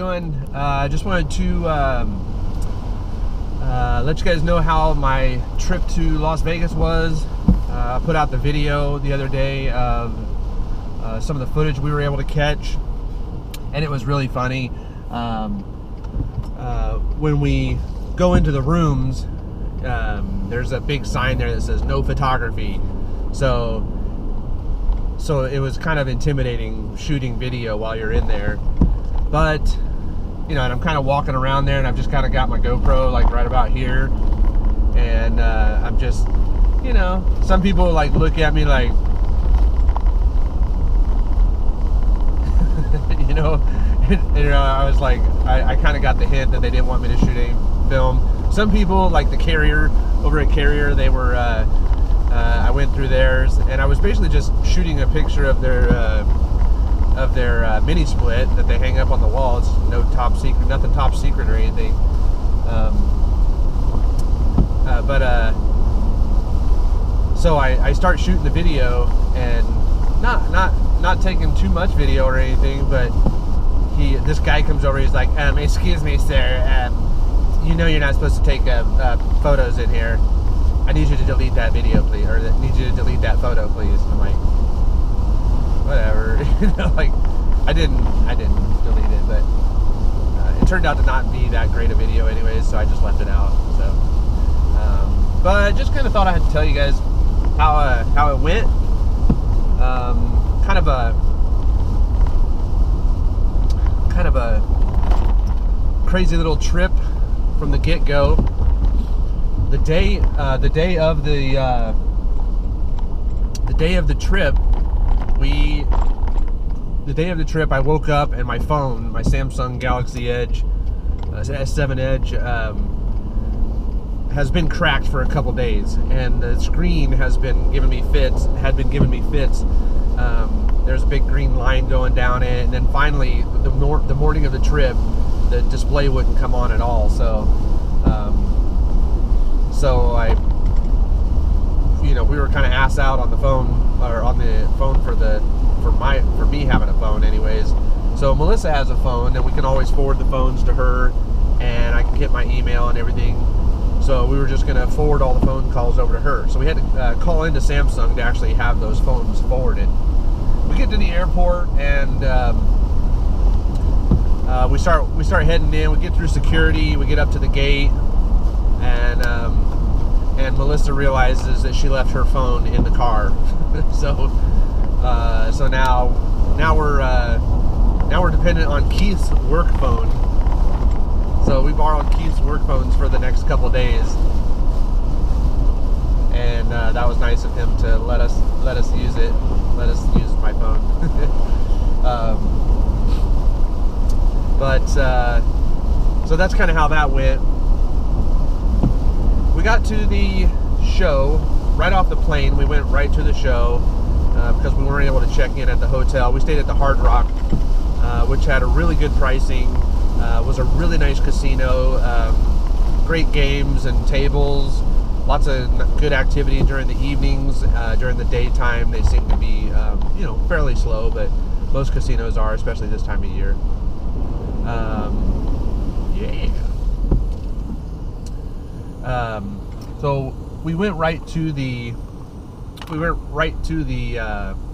doing? I just wanted to let you guys know how my trip to Las Vegas was. I put out the video the other day of some of the footage we were able to catch, and it was really funny. When we go into the rooms, there's a big sign there that says no photography. So it was kind of intimidating shooting video while you're in there. But, you know, and I'm kind of walking around there, and I've just kind of got my GoPro like right about here. And I'm just, you know, some people like look at me like, you know, and I was like, I kind of got the hint that they didn't want me to shoot any film. Some people, like the Carrier, over at Carrier, they were, I went through theirs, and I was basically just shooting a picture of their mini split that they hang up on the wall. It's no top secret, nothing top secret or anything. So I start shooting the video, and not taking too much video or anything, but this guy comes over. He's like, excuse me, sir, you know you're not supposed to take photos in here. I need you to delete that video, please, or I need you to delete that photo, please. I'm like, whatever, you know, like I didn't delete it, but it turned out to not be that great a video anyways, so I just left it out. So, but I just kind of thought I had to tell you guys how it went. Kind of a crazy little trip from the get-go. The day of the trip, I woke up and my phone, my Samsung Galaxy Edge, S7 Edge, has been cracked for a couple days, and the screen has been giving me fits. There's a big green line going down it, and then finally, the morning of the trip, the display wouldn't come on at all. So I, you know, we were kind of ass out on the phone, or on the phone for me having a phone anyways. So Melissa has a phone, and we can always forward the phones to her, and I can get my email and everything. So we were just going to forward all the phone calls over to her. So we had to call into Samsung to actually have those phones forwarded. We get to the airport, and we start heading in. We get through security. We get up to the gate, and Melissa realizes that she left her phone in the car. So now we're dependent on Keith's work phone. So we borrowed Keith's work phones for the next couple of days, and that was nice of him to let us use it. Let us use my phone. So that's kind of how that went. We got to the show right off the plane. We went right to the show because we weren't able to check in at the hotel. We stayed at the Hard Rock, which had a really good pricing. Was a really nice casino, great games and tables, lots of good activity during the evenings. During the daytime, they seem to be, you know, fairly slow, but most casinos are, especially this time of year. So we went right to the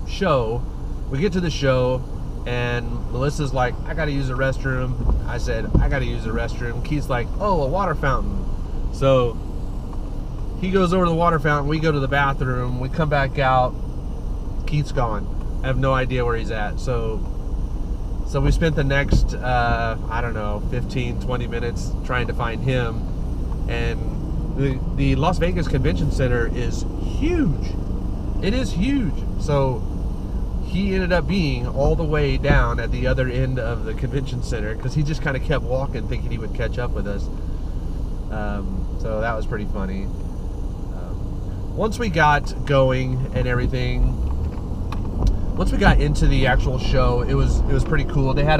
show. We get to the show, and Melissa's like, I gotta use the restroom. I said, I gotta use the restroom. Keith's like, oh, a water fountain. So he goes over to the water fountain. We go to the bathroom. We come back out. Keith's gone. I have no idea where he's at. So we spent the next, I don't know, 15, 20 minutes trying to find him. And the Las Vegas Convention Center is huge. It is huge. So he ended up being all the way down at the other end of the convention center because he just kind of kept walking thinking he would catch up with us. So that was pretty funny. Once we got going and everything, once we got into the actual show, it was pretty cool. They had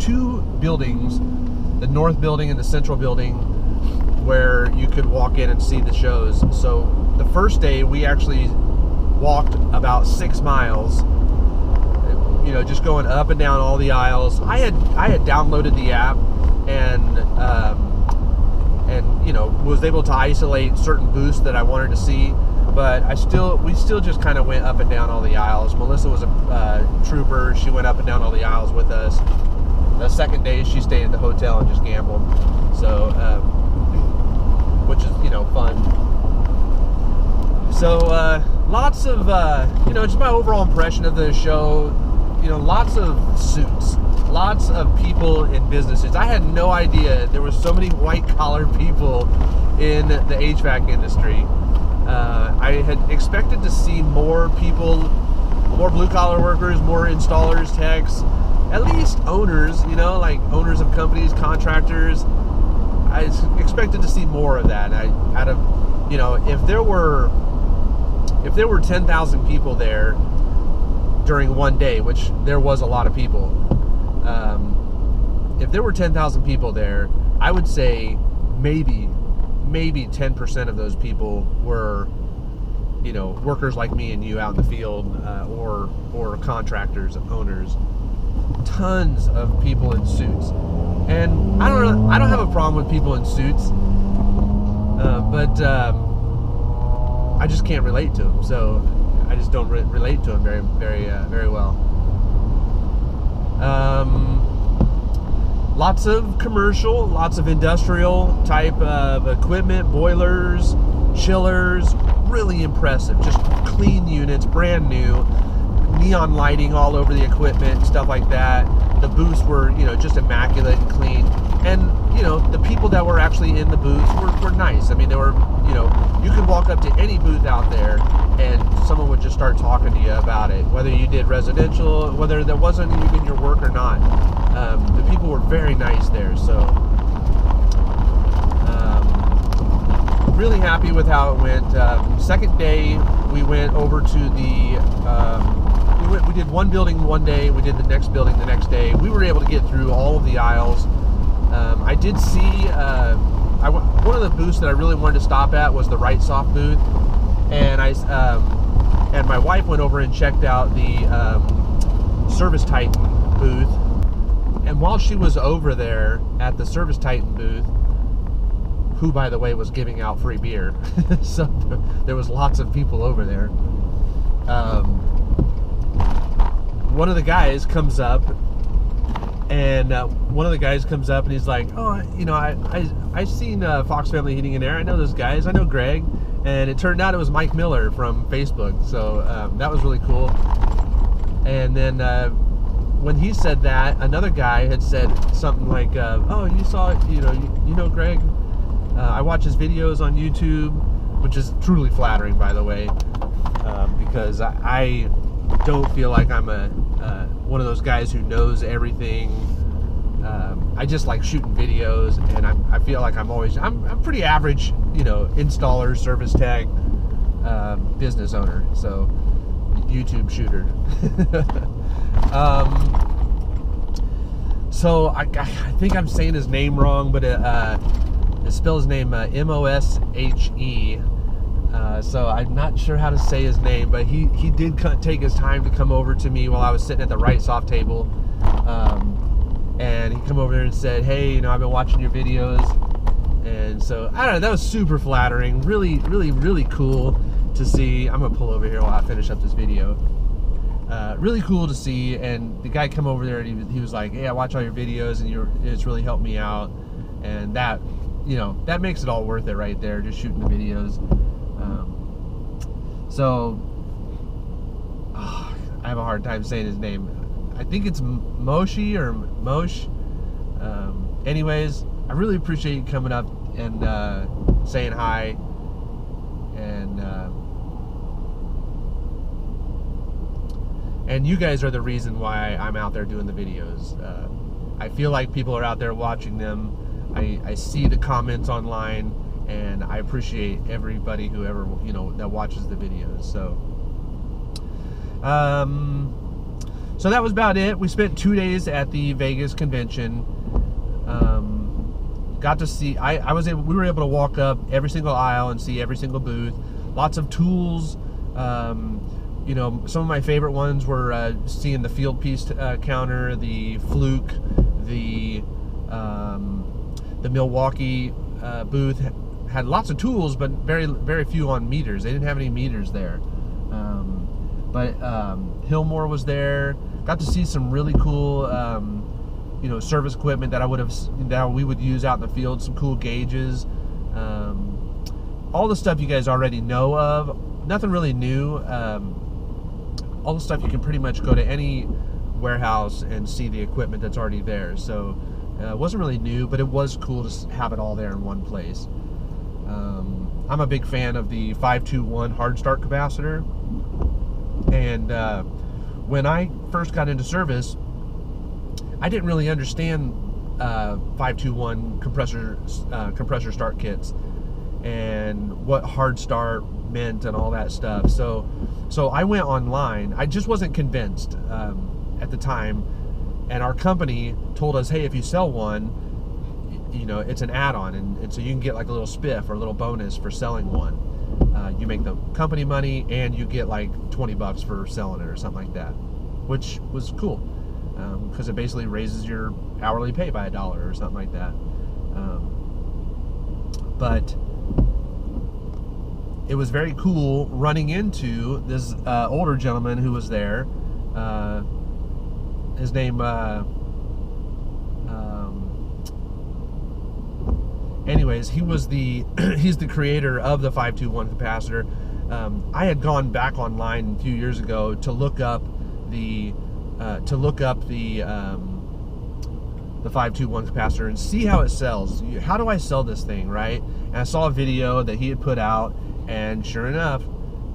two buildings, the north building and the central building, where you could walk in and see the shows. So the first day we actually walked about 6 miles. just going up and down all the aisles. I had downloaded the app and was able to isolate certain booths that I wanted to see, but we still just kind of went up and down all the aisles. Melissa was a trooper. She went up and down all the aisles with us. The second day she stayed at the hotel and just gambled, so which is fun. So lots of just my overall impression of the show. Lots of suits, lots of people in businesses. I had no idea there were so many white-collar people in the HVAC industry. I had expected to see more people, more blue-collar workers, more installers, techs, at least owners, like owners of companies, contractors. I expected to see more of that. If there were 10,000 people there during one day, which there was a lot of people, if there were 10,000 people there, I would say maybe 10% of those people were, workers like me and you out in the field, or contractors, owners. Tons of people in suits, and I don't have a problem with people in suits, but I just can't relate to them. So I just don't relate to them very well. Lots of commercial, lots of industrial type of equipment, boilers, chillers, really impressive. Just clean units, brand new, neon lighting all over the equipment, stuff like that. The booths were, just immaculate and clean. And, the people that were actually in the booths were nice. I mean, they were, you could walk up to any booth out there and someone would just start talking to you about it, whether you did residential, whether that wasn't even your work or not. The people were very nice there, so really happy with how it went. Second day, we went over to the we did one building one day, we did the next building the next day. We were able to get through all of the aisles. I did see one of the booths that I really wanted to stop at was the Right Soft booth, and and my wife went over and checked out the Service Titan booth. And while she was over there at the Service Titan booth, who, by the way, was giving out free beer, so there was lots of people over there. One of the guys comes up, and he's like, "Oh, I've seen Fox Family Heating and Air. I know those guys. I know Greg." And it turned out it was Mike Miller from Facebook. So that was really cool. And then when he said that, another guy had said something like, "Oh, you saw it? You know Greg? I watch his videos on YouTube," which is truly flattering, by the way, because I don't feel like I'm one of those guys who knows everything. I just like shooting videos, and I feel like I'm pretty average, installer, service tech, business owner, so YouTube shooter. So I think I'm saying his name wrong, but it spells his name Moshe. So I'm not sure how to say his name, but he did take his time to come over to me while I was sitting at the Right Soft table, and he come over there and said, "Hey, I've been watching your videos," and so I don't know. That was super flattering. Really, really, really cool to see. I'm gonna pull over here while I finish up this video. Really cool to see, and the guy come over there and he was like, "Hey, I watch all your videos, and it's really helped me out," and that makes it all worth it right there, just shooting the videos. So I have a hard time saying his name. I think it's Moshe or Moshe. Anyways, I really appreciate you coming up and saying hi, and you guys are the reason why I'm out there doing the videos. I feel like people are out there watching them. I see the comments online, and I appreciate everybody who ever that watches the videos. So that was about it. We spent 2 days at the Vegas convention. Got to see. We were able to walk up every single aisle and see every single booth. Lots of tools. you know, some of my favorite ones were seeing the field piece counter, the Fluke, the Milwaukee booth had lots of tools, but very few on meters. They didn't have any meters there. But Hillmore was there. Got to see some really cool, you know, service equipment that we would use out in the field. Some cool gauges, all the stuff you guys already know of. Nothing really new. All the stuff you can pretty much go to any warehouse and see the equipment that's already there. So it wasn't really new, but it was cool to have it all there in one place. I'm a big fan of the 521 hard start capacitor, and when I first got into service, I didn't really understand 521 compressor start kits and what hard start meant and all that stuff. So I went online. I just wasn't convinced at the time, and our company told us, hey, if you sell one, you know, it's an add-on, and so you can get like a little spiff or a little bonus for selling one. You make the company money, and you get like $20 for selling it or something like that, which was cool, because it basically raises your hourly pay by $1 or something like that. But it was very cool running into this older gentleman who was there. His name, anyways, he's the creator of the 521 capacitor. I had gone back online a few years ago to look up the 521 capacitor and see how it sells. How do I sell this thing, right? And I saw a video that he had put out, and sure enough,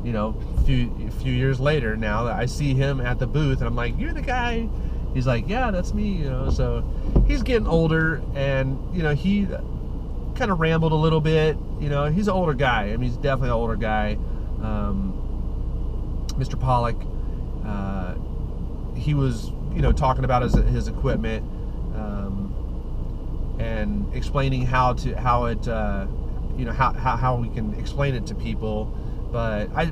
you know, a few years later now, I see him at the booth, and I'm like, "You're the guy?" He's like, "Yeah, that's me." You know, so he's getting older, and you know, he kind of rambled a little bit. You know, he's an older guy. I mean, he's definitely an older guy. Mr. Pollock, he was, you know, talking about his equipment, and explaining how we can explain it to people. But I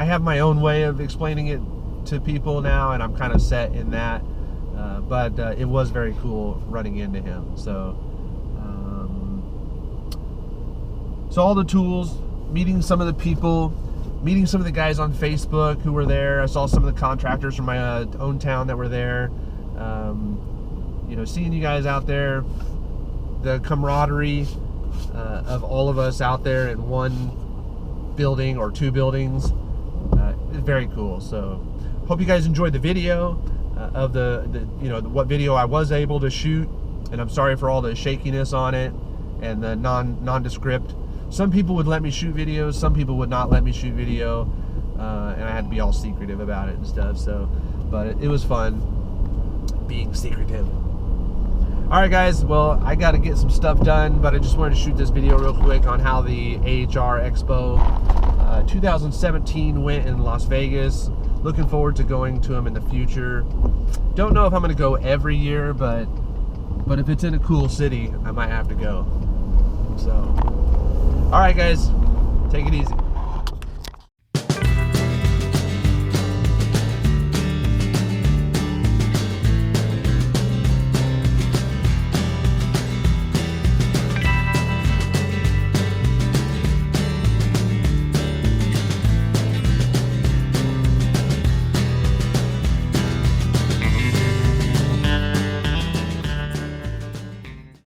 have my own way of explaining it to people now, and I'm kind of set in that. But it was very cool running into him. So all the tools, meeting some of the people, meeting some of the guys on Facebook who were there. I saw some of the contractors from my own town that were there. You know, seeing you guys out there, the camaraderie of all of us out there in one building or two buildings, is very cool. So hope you guys enjoyed the video of what video I was able to shoot, and I'm sorry for all the shakiness on it and the nondescript. Some people would let me shoot videos, some people would not let me shoot video, and I had to be all secretive about it and stuff. So, but it was fun being secretive. Alright guys, well, I got to get some stuff done, but I just wanted to shoot this video real quick on how the AHR Expo 2017 went in Las Vegas. Looking forward to going to them in the future. Don't know if I'm going to go every year, but if it's in a cool city, I might have to go. So, alright guys, take it easy.